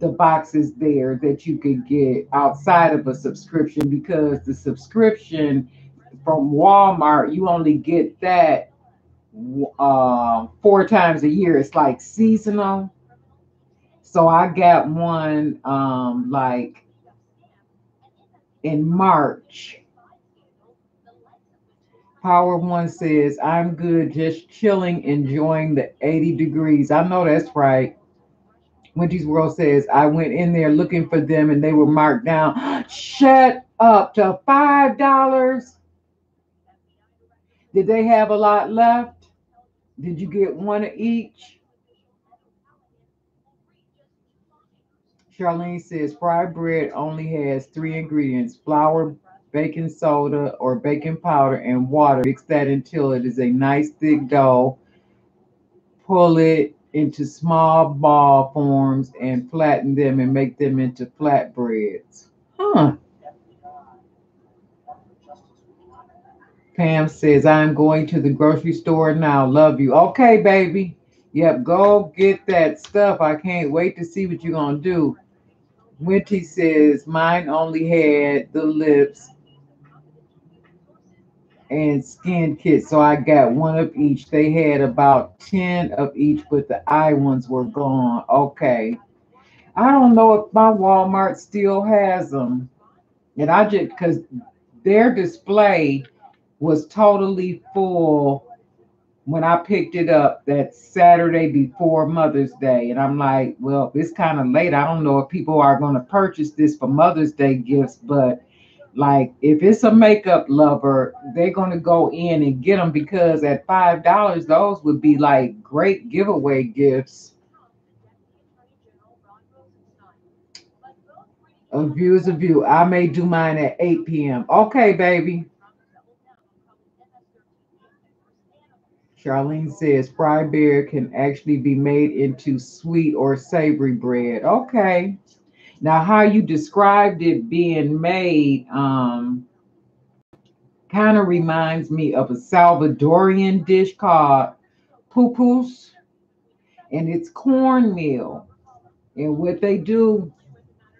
boxes there that you could get outside of a subscription because the subscription from Walmart you only get that 4 times a year. It's like seasonal. So I got one like in March. Power One says, I'm good, just chilling, enjoying the 80 degrees. I know that's right. Winty's World says, I went in there looking for them and they were marked down. Shut up to $5. Did they have a lot left? Did you get one of each? Charlene says, fried bread only has 3 ingredients: flour, baking soda or baking powder, and water. Mix that until it is a nice thick dough. Pull it into small ball forms and flatten them and make them into flatbreads. Huh. Pam says, I'm going to the grocery store now. Love you. Okay, baby. Yep, go get that stuff. I can't wait to see what you're going to do. Winty says, mine only had the lips and skin kit, so I got one of each. They had about 10 of each, but the eye ones were gone. Okay. I don't know if my Walmart still has them. And I just, because their display was totally full when I picked it up that Saturday before Mother's Day. And I'm like, well, it's kind of late. I don't know if people are going to purchase this for Mother's Day gifts, but like if it's a makeup lover, they're going to go in and get them because at $5, those would be like great giveaway gifts. A view is a view. I may do mine at 8 p.m. Okay, baby. Charlene says fried beer can actually be made into sweet or savory bread. Okay. Now, how you described it being made kind of reminds me of a Salvadorian dish called pupus, and it's cornmeal. And what they do,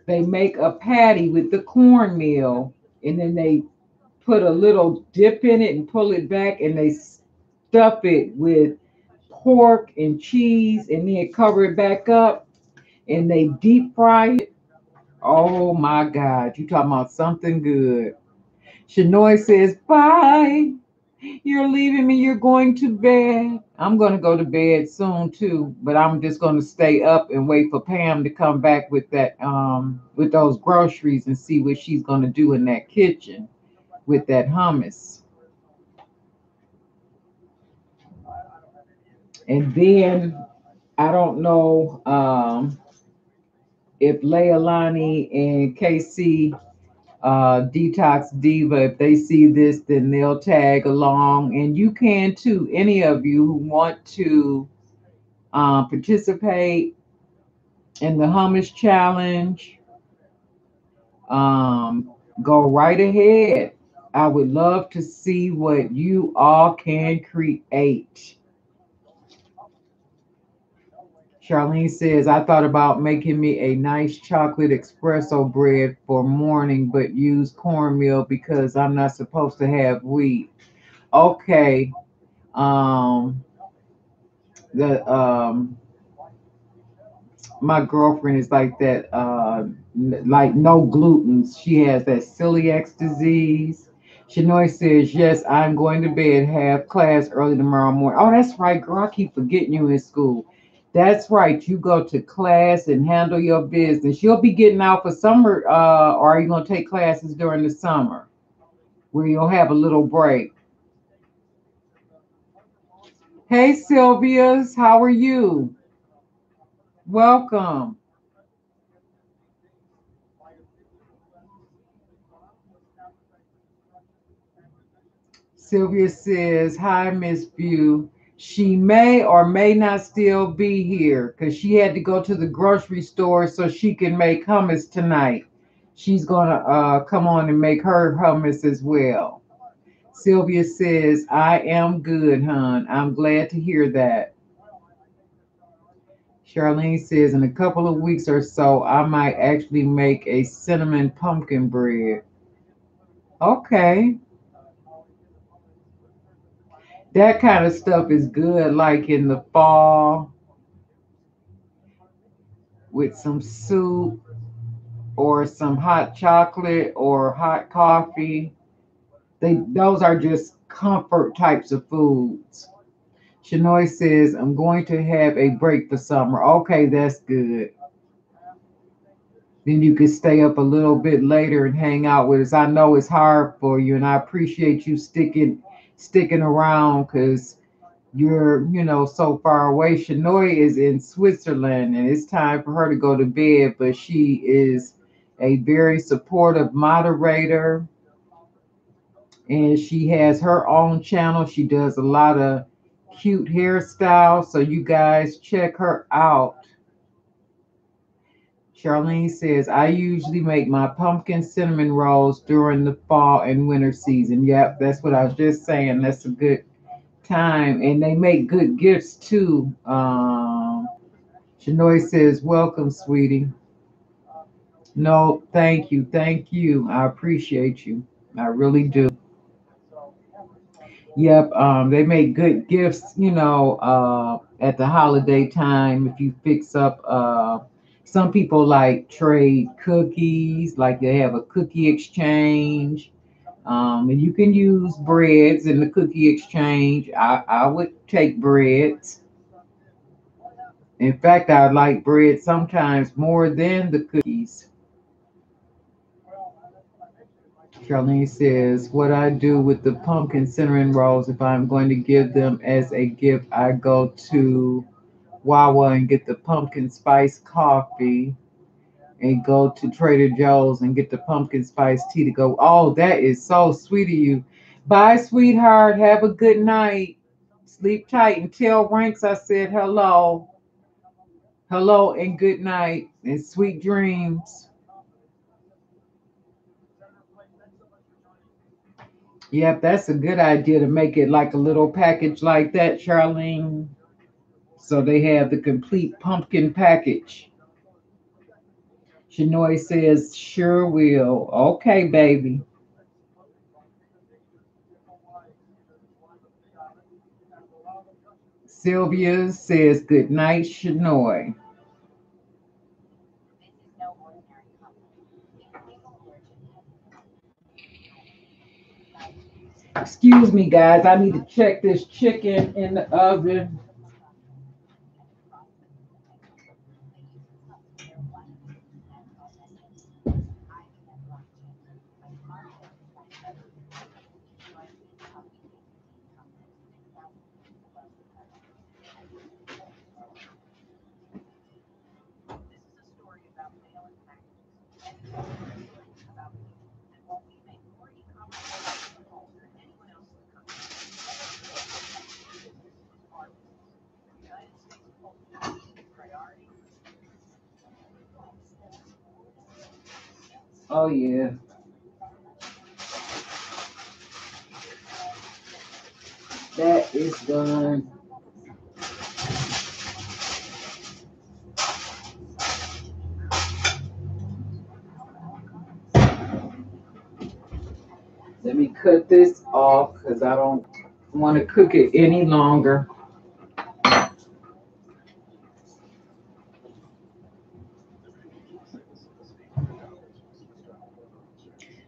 they make a patty with the cornmeal, and then they put a little dip in it and pull it back, and they stuff it with pork and cheese, and then cover it back up, and they deep fry it. Oh my God, you talking about something good. Shanoy says, bye. You're leaving me. You're going to bed. I'm going to go to bed soon too, but I'm just going to stay up and wait for Pam to come back with that with those groceries and see what she's going to do in that kitchen with that hummus. And then I don't know if Leilani and KC Detox Diva, if they see this, then they'll tag along. And you can too, any of you who want to participate in the hummus challenge, go right ahead. I would love to see what you all can create. Charlene says, I thought about making me a nice chocolate espresso bread for morning, but use cornmeal because I'm not supposed to have wheat. Okay. Um, the My girlfriend is like that, like no gluten. She has that celiac disease. Shanoy says, yes, I'm going to bed, have class early tomorrow morning. Oh, that's right, girl. I keep forgetting you in school. That's right. You go to class and handle your business. You'll be getting out for summer, or are you going to take classes during the summer where you'll have a little break? Hey, Sylvia's, how are you? Welcome. Sylvia says, hi, Miss View. She may or may not still be here because she had to go to the grocery store so she can make hummus tonight. She's going to come on and make her hummus as well. Sylvia says, I am good, hon. I'm glad to hear that. Charlene says, in a couple of weeks or so, I might actually make a cinnamon pumpkin bread. Okay. That kind of stuff is good, like in the fall with some soup or some hot chocolate or hot coffee. Those are just comfort types of foods. Shanoy says, I'm going to have a break for summer. Okay, that's good. Then you can stay up a little bit later and hang out with us. I know it's hard for you, and I appreciate you sticking around because you're, so far away. Shanoy is in Switzerland, and it's time for her to go to bed, but she is a very supportive moderator, and she has her own channel. She does a lot of cute hairstyles, so you guys check her out. Charlene says, I usually make my pumpkin cinnamon rolls during the fall and winter season. Yep, that's what I was just saying. That's a good time. And they make good gifts too. Shanoy says, welcome, sweetie. No, thank you. Thank you. I appreciate you. I really do. Yep, they make good gifts, at the holiday time. If you fix up, some people like trade cookies, like they have a cookie exchange, and you can use breads in the cookie exchange. I would take breads. In fact, I like bread sometimes more than the cookies. Charlene says, what I do with the pumpkin cinnamon rolls, if I'm going to give them as a gift, I go to Wawa and get the pumpkin spice coffee and go to Trader Joe's and get the pumpkin spice tea to go. Oh, that is so sweet of you. Bye, sweetheart. Have a good night. Sleep tight and tell Ranks I said hello. Hello and good night and sweet dreams. Yep, that's a good idea to make it like a little package like that, Charlene. So they have the complete pumpkin package. Shanoy says, sure will. Okay, baby. Sylvia says, good night, Shanoy. Excuse me, guys. I need to check this chicken in the oven. Oh, yeah. That is done. Let me cut this off because I don't want to cook it any longer.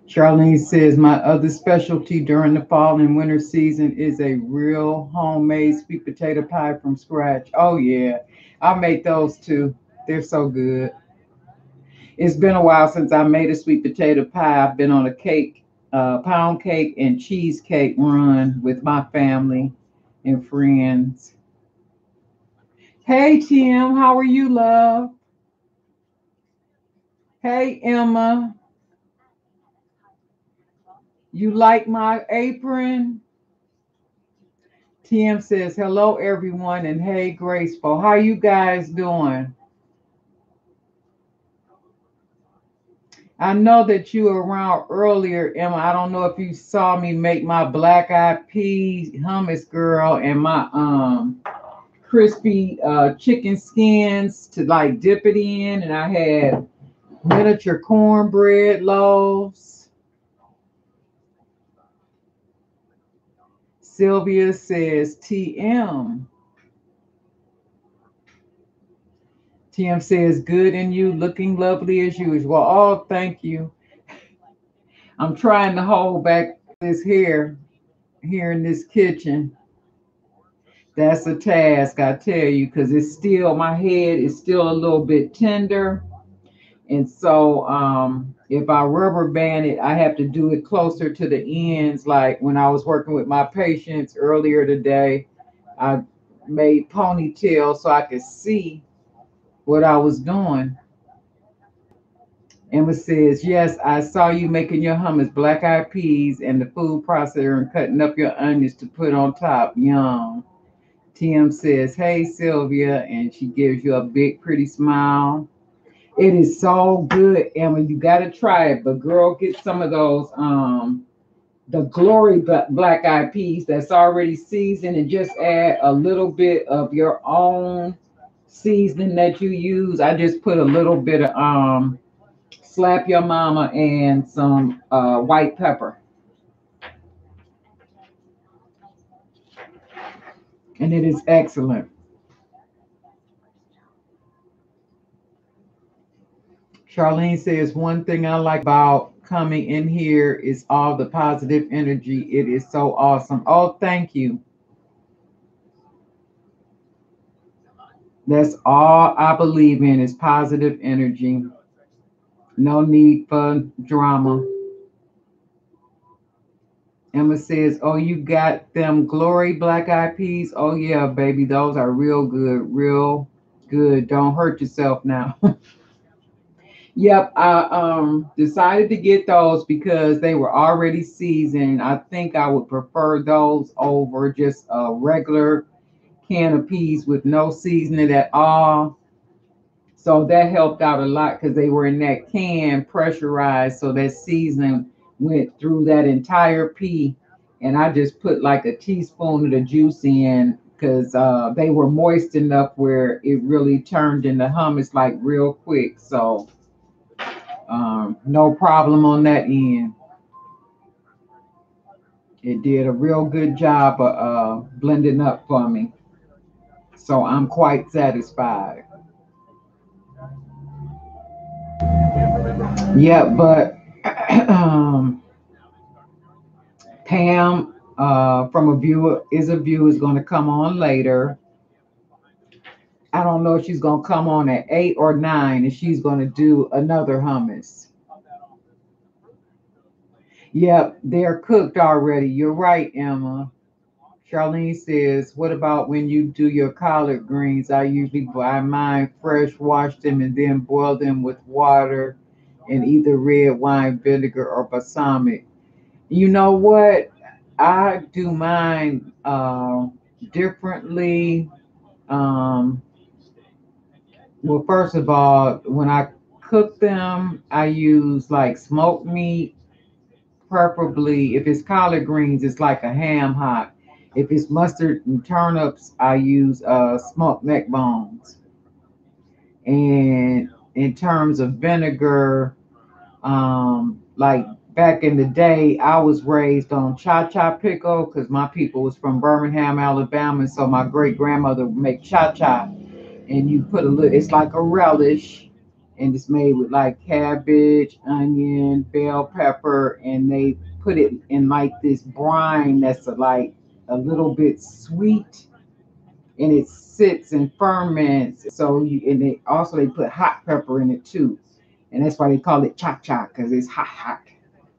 Charlene says, my other specialty during the fall and winter season is a real homemade sweet potato pie from scratch. Oh, yeah. I make those too. They're so good. It's been a while since I made a sweet potato pie. I've been on a pound cake and cheesecake run with my family and friends. Hey, Tim, how are you, love? Hey, Emma, you like my apron? TM says, hello everyone, and hey Graceful. How you guys doing? I know that you were around earlier, Emma. I don't know if you saw me make my black eyed peas hummus girl and my crispy chicken skins to like dip it in, and I had miniature cornbread loaves. Sylvia says TM. TM says good in you, looking lovely as usual. Oh, thank you. I'm trying to hold back this hair here in this kitchen. That's a task, I tell you, because it's still, my head is still a little bit tender. And so if I rubber band it, I have to do it closer to the ends. Like when I was working with my patients earlier today, I made ponytails so I could see what I was doing. Emma says, yes, I saw you making your hummus, black eyed peas, and the food processor and cutting up your onions to put on top. Yum. Tim says, hey, Sylvia, and she gives you a big, pretty smile. It is so good, Emma. You got to try it. But, girl, get some of those, the glory black eyed peas that's already seasoned, and just add a little bit of your own seasoning that you use. I just put a little bit of slap your mama and some white pepper, and it is excellent. Charlene says, one thing I like about coming in here is all the positive energy. It is so awesome. Oh, thank you. That's all I believe in is positive energy. No need for drama. Emma says, oh, you got them glory black eyed peas. Oh, yeah, baby. Those are real good. Real good. Don't hurt yourself now. Yep, I decided to get those because they were already seasoned. I think I would prefer those over just a regular can of peas with no seasoning at all. So that helped out a lot because they were in that can pressurized, so that seasoning went through that entire pea. And I just put like a teaspoon of the juice in because they were moist enough where it really turned into hummus like real quick. So no problem on that end. It did a real good job of blending up for me. So I'm quite satisfied. Yeah, but um, Pam from a viewer is going to come on later. I don't know if she's going to come on at 8 or 9, and she's going to do another hummus. Yep, they're cooked already. You're right, Emma. Charlene says, what about when you do your collard greens? I usually buy mine fresh, wash them, and then boil them with water and either red wine vinegar or balsamic. You know what? I do mine differently. Um, well, first of all, when I cook them, I use like smoked meat. Preferably, if it's collard greens, it's like a ham hock. If it's mustard and turnips, I use smoked neck bones. And in terms of vinegar, like back in the day, I was raised on cha-cha pickle because my people was from Birmingham, Alabama. And so my great grandmother would make cha-cha, and you put a little, it's like a relish, and it's made with like cabbage, onion, bell pepper, and they put it in like this brine that's like a little bit sweet, and it sits and ferments. So you, and they also they put hot pepper in it too, and that's why they call it cha cha because it's hot hot.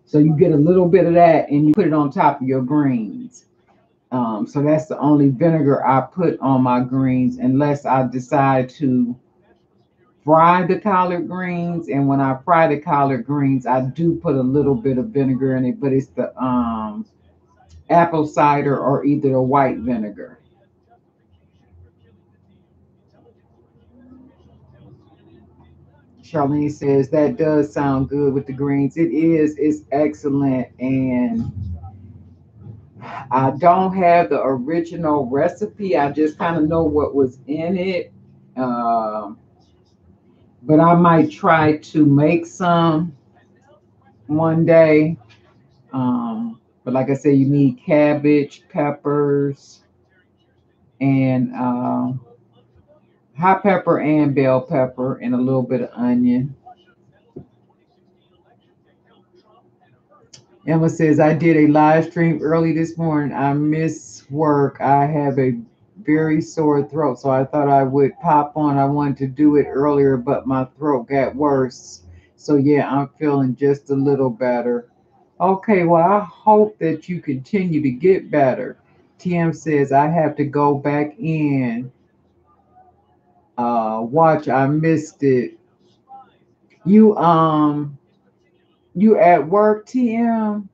So you get a little bit of that, and you put it on top of your greens. So that's the only vinegar I put on my greens, unless I decide to fry the collard greens. And when I fry the collard greens, I do put a little bit of vinegar in it, but it's the apple cider or either the white vinegar. Charlene says that does sound good with the greens. It is. It's excellent. And I don't have the original recipe. I just kind of know what was in it. Um, but I might try to make some one day. But like I said, you need cabbage, peppers, and hot pepper and bell pepper, and a little bit of onion. Emma says, I did a live stream early this morning. I miss work. I have a very sore throat, so I thought I would pop on. I wanted to do it earlier, but my throat got worse. So, yeah, I'm feeling just a little better. Okay, well, I hope that you continue to get better. TM says, I have to go back in. Watch, I missed it. You, you at work, TM?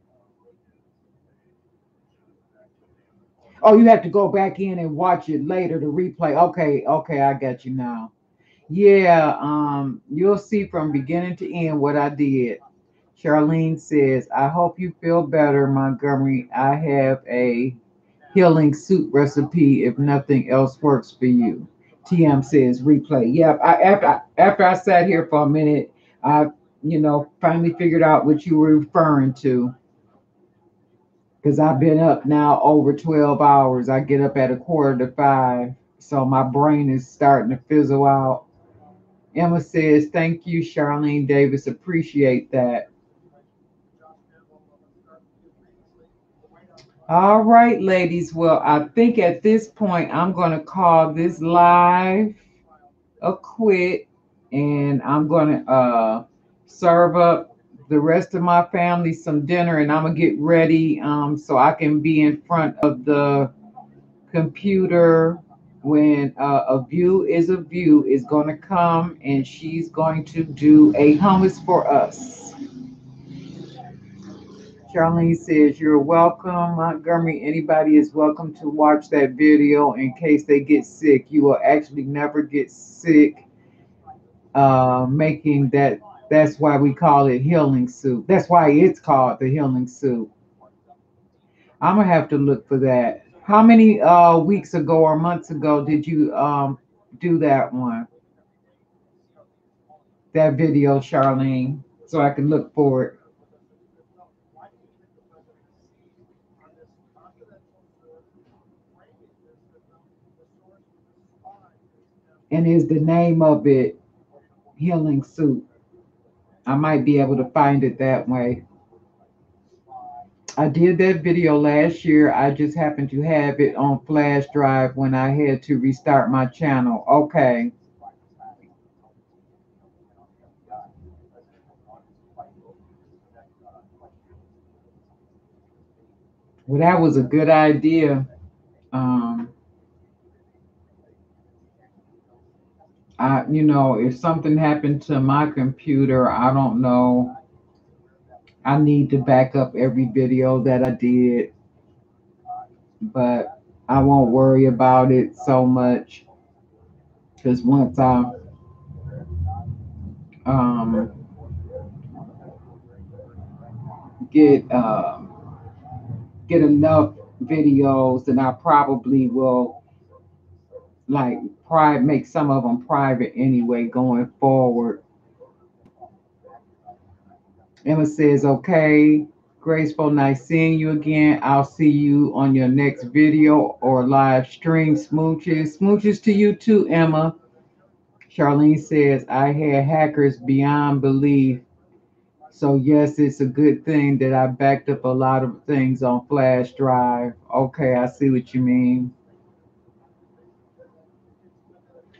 Oh, you have to go back in and watch it later, the replay. Okay, okay, I got you now. Yeah, you'll see from beginning to end what I did. Charlene says, I hope you feel better, Montgomery. I have a healing soup recipe if nothing else works for you. TM says replay. Yep. After I sat here for a minute, I finally figured out what you were referring to because I've been up now over 12 hours. I get up at a quarter to 5, so my brain is starting to fizzle out. Emma says, thank you, Charlene Davis. Appreciate that. All right, ladies. Well, I think at this point, I'm going to call this live a quit, and I'm going to serve up the rest of my family some dinner, and I'm going to get ready so I can be in front of the computer when a view is going to come, and she's going to do a hummus for us. Charlene says, you're welcome, Montgomery. Anybody is welcome to watch that video in case they get sick. You will actually never get sick making that. That's why we call it healing soup. That's why it's called the healing soup. I'm going to have to look for that. How many weeks ago or months ago did you do that one? That video, Charlene, so I can look for it. And is the name of it healing soup? I might be able to find it that way. I did that video last year. I just happened to have it on flash drive when I had to restart my channel. Okay. Well, that was a good idea. Um, if something happened to my computer, I don't know. I need to back up every video that I did, but I won't worry about it so much because once I um, get get enough videos, then I probably will like make some of them private anyway going forward. Emma says, okay, Graceful, nice seeing you again. I'll see you on your next video or live stream. Smooches. Smooches to you too, Emma. Charlene says, I had hackers beyond belief. So, yes, it's a good thing that I backed up a lot of things on flash drive. Okay, I see what you mean.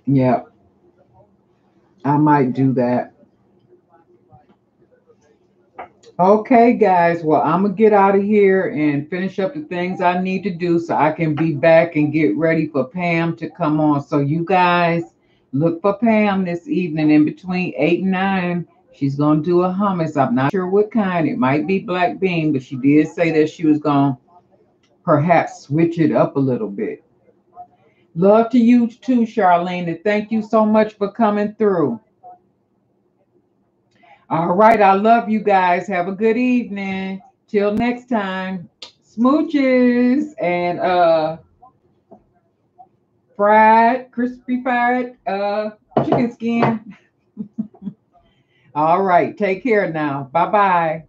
Yeah, I might do that. Okay, guys. Well, I'm going to get out of here and finish up the things I need to do so I can be back and get ready for Pam to come on. So, you guys look for Pam this evening in between 8 and 9. She's going to do a hummus. I'm not sure what kind. It might be black bean, but she did say that she was going to perhaps switch it up a little bit. Love to you too, Charlene, and thank you so much for coming through. All right, I love you guys. Have a good evening. Till next time. Smooches and fried, crispy fried chicken skin. All right, take care now. Bye bye.